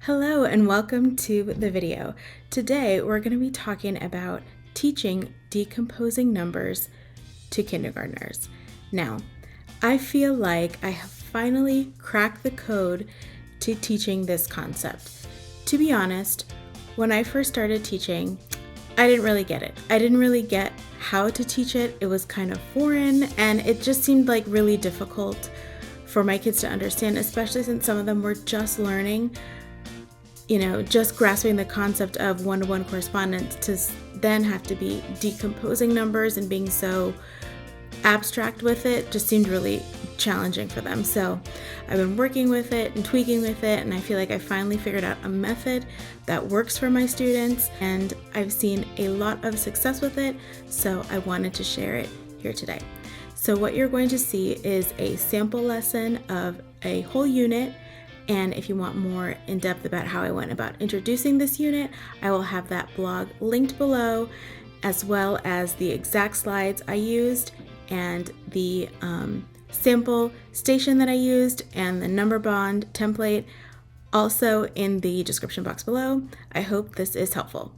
Hello and welcome to the video. Today we're going to be talking about teaching decomposing numbers to kindergartners. Now, I feel like I have finally cracked the code to teaching this concept. To be honest, when I first started teaching, I didn't really get it. I didn't really get how to teach it. It was kind of foreign and it just seemed like really difficult for my kids to understand, especially since some of them were just learning, just grasping the concept of one-to-one correspondence to then have to be decomposing numbers and being so abstract with it just seemed really challenging for them. So I've been working with it and tweaking with it, and I feel like I finally figured out a method that works for my students, and I've seen a lot of success with it, so I wanted to share it here today. So what you're going to see is a sample lesson of a whole unit. And if you want more in depth about how I went about introducing this unit, I will have that blog linked below, as well as the exact slides I used and the sample station that I used and the number bond template also in the description box below. I hope this is helpful.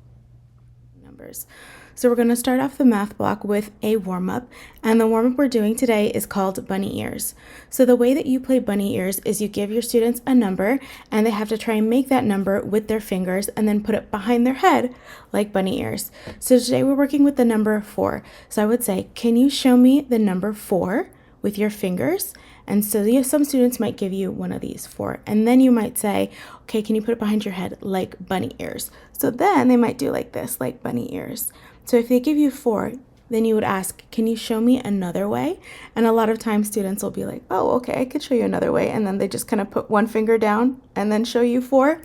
Numbers. So we're going to start off the math block with a warm-up, and the warm-up we're doing today is called bunny ears. So the way that you play bunny ears is you give your students a number, and they have to try and make that number with their fingers and then put it behind their head like bunny ears. So today we're working with the number 4. So I would say, can you show me the number 4 with your fingers? And so some students might give you one of these 4, and then you might say, okay, can you put it behind your head like bunny ears? So then they might do like this, like bunny ears. So if they give you 4, then you would ask, can you show me another way? And a lot of times students will be like, oh, okay, I could show you another way. And then they just kind of put one finger down and then show you 4.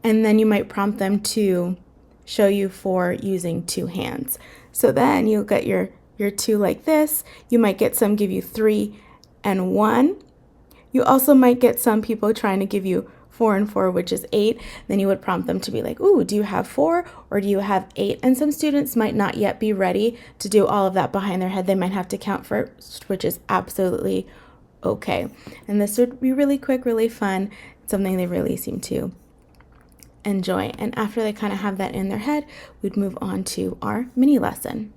And then you might prompt them to show you 4 using 2 hands. So then you'll get your 2 like this. You might get some give you 3 and 1. You also might get some people trying to give you 4 and 4, which is 8. Then you would prompt them to be like, ooh, do you have 4 or do you have 8? And some students might not yet be ready to do all of that behind their head. They might have to count first, which is absolutely okay. And this would be really quick, really fun, something they really seem to enjoy. And after they kind of have that in their head, we'd move on to our mini lesson.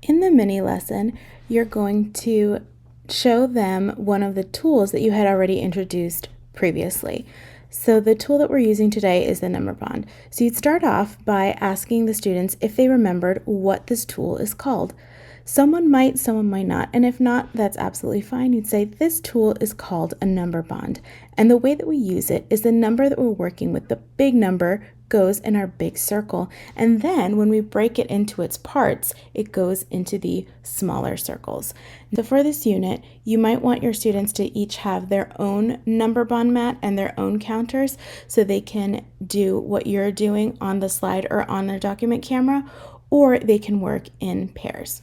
In the mini lesson, you're going to show them one of the tools that you had already introduced previously. So the tool that we're using today is the number bond. So you'd start off by asking the students if they remembered what this tool is called. Someone might not, and if not, that's absolutely fine. You'd say this tool is called a number bond, and the way that we use it is the number that we're working with, the big number, goes in our big circle, and then when we break it into its parts, it goes into the smaller circles. So for this unit, you might want your students to each have their own number bond mat and their own counters so they can do what you're doing on the slide or on their document camera, or they can work in pairs.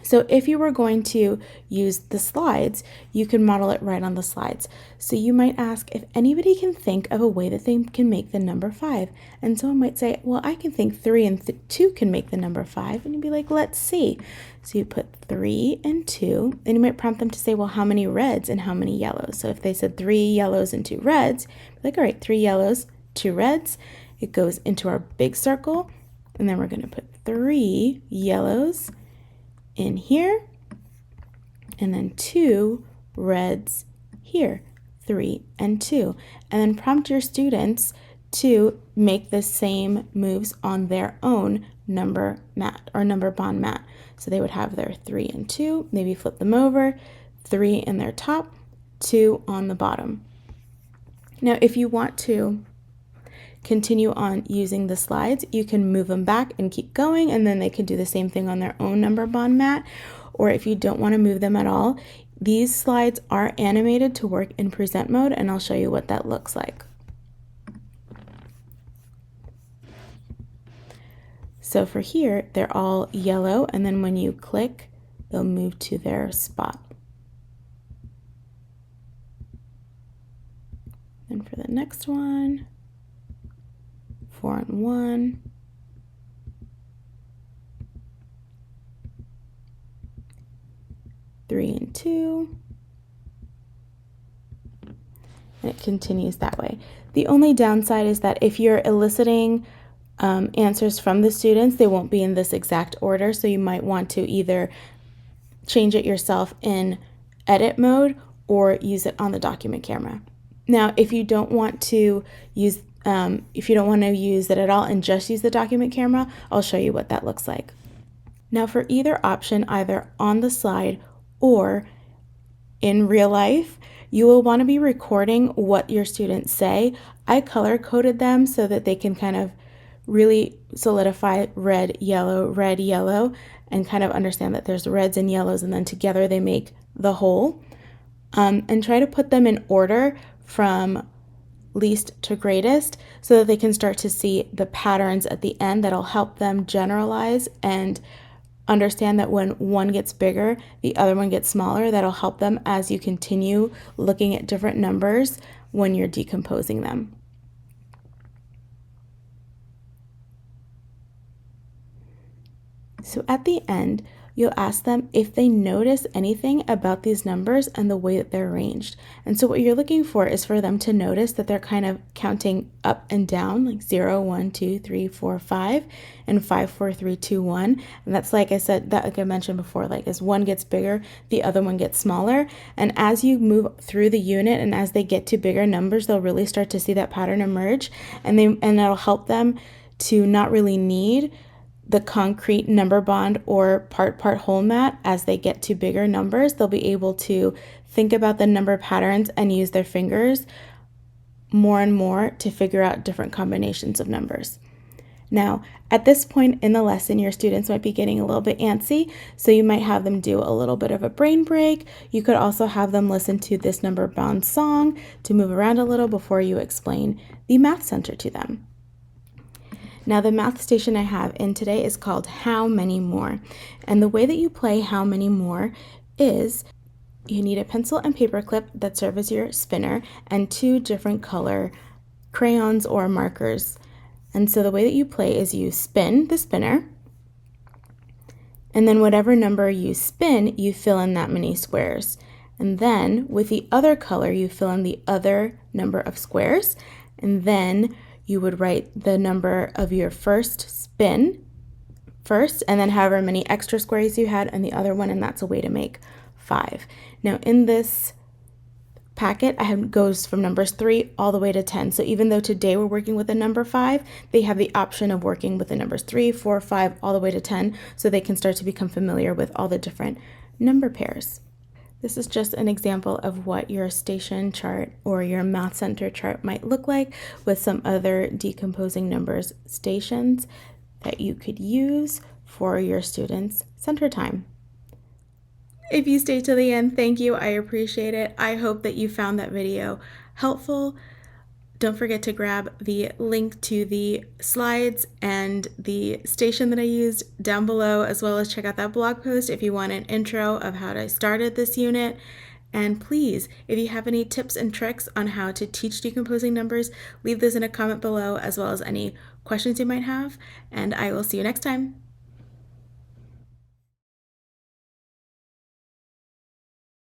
So if you were going to use the slides, you can model it right on the slides. So you might ask if anybody can think of a way that they can make the number 5. And someone might say, well, I can think 3 and 2 can make the number 5. And you'd be like, let's see. So you put 3 and 2, and you might prompt them to say, well, how many reds and how many yellows? So if they said 3 yellows and 2 reds, you'd be like, all right, 3 yellows, 2 reds. It goes into our big circle. And then we're going to put 3 yellows in here, and then 2 reds here, 3 and 2, and then prompt your students to make the same moves on their own number mat or number bond mat. So they would have their 3 and 2, maybe flip them over, 3 in their top, 2 on the bottom. Now if you want to continue on using the slides, you can move them back and keep going, and then they can do the same thing on their own number bond mat. Or if you don't want to move them at all, these slides are animated to work in present mode, and I'll show you what that looks like. So for here, they're all yellow, and then when you click, they'll move to their spot. And for the next one, 4 and 1, 3 and 2, and it continues that way. The only downside is that if you're eliciting answers from the students, they won't be in this exact order, so you might want to either change it yourself in edit mode or use it on the document camera. Now, if you don't want to use it at all and just use the document camera, I'll show you what that looks like. Now, for either option, either on the slide or in real life, you will want to be recording what your students say. I color coded them so that they can kind of really solidify red, yellow, and kind of understand that there's reds and yellows, and then together they make the whole. And try to put them in order from least to greatest so that they can start to see the patterns at the end that'll help them generalize and understand that when one gets bigger, the other one gets smaller. That'll help them as you continue looking at different numbers when you're decomposing them. So at the end, you'll ask them if they notice anything about these numbers and the way that they're arranged. And so what you're looking for is for them to notice that they're kind of counting up and down, like 0, 1, 2, 3, 4, 5, and 5, 4, 3, 2, 1. And that's like I said, that like I mentioned before, like as one gets bigger, the other one gets smaller. And as you move through the unit and as they get to bigger numbers, they'll really start to see that pattern emerge, and that'll help them to not really need the concrete number bond or part whole mat. As they get to bigger numbers, they'll be able to think about the number patterns and use their fingers more and more to figure out different combinations of numbers. Now, at this point in the lesson, your students might be getting a little bit antsy, so you might have them do a little bit of a brain break. You could also have them listen to this number bond song to move around a little before you explain the math center to them. Now, the math station I have in today is called How Many More. And the way that you play How Many More is you need a pencil and paper clip that serve as your spinner and 2 different color crayons or markers. And so the way that you play is you spin the spinner, and then whatever number you spin, you fill in that many squares. And then with the other color, you fill in the other number of squares, and then you would write the number of your first spin first, and then however many extra squares you had in the other one, and that's a way to make 5. Now in this packet, goes from numbers 3 all the way to 10. So even though today we're working with the number 5, they have the option of working with the numbers 3, 4, 5, all the way to 10, so they can start to become familiar with all the different number pairs. This is just an example of what your station chart or your math center chart might look like with some other decomposing numbers stations that you could use for your students' center time. If you stayed to the end, thank you. I appreciate it. I hope that you found that video helpful. Don't forget to grab the link to the slides and the station that I used down below, as well as check out that blog post if you want an intro of how I started this unit. And please, if you have any tips and tricks on how to teach decomposing numbers, leave those in a comment below, as well as any questions you might have, and I will see you next time.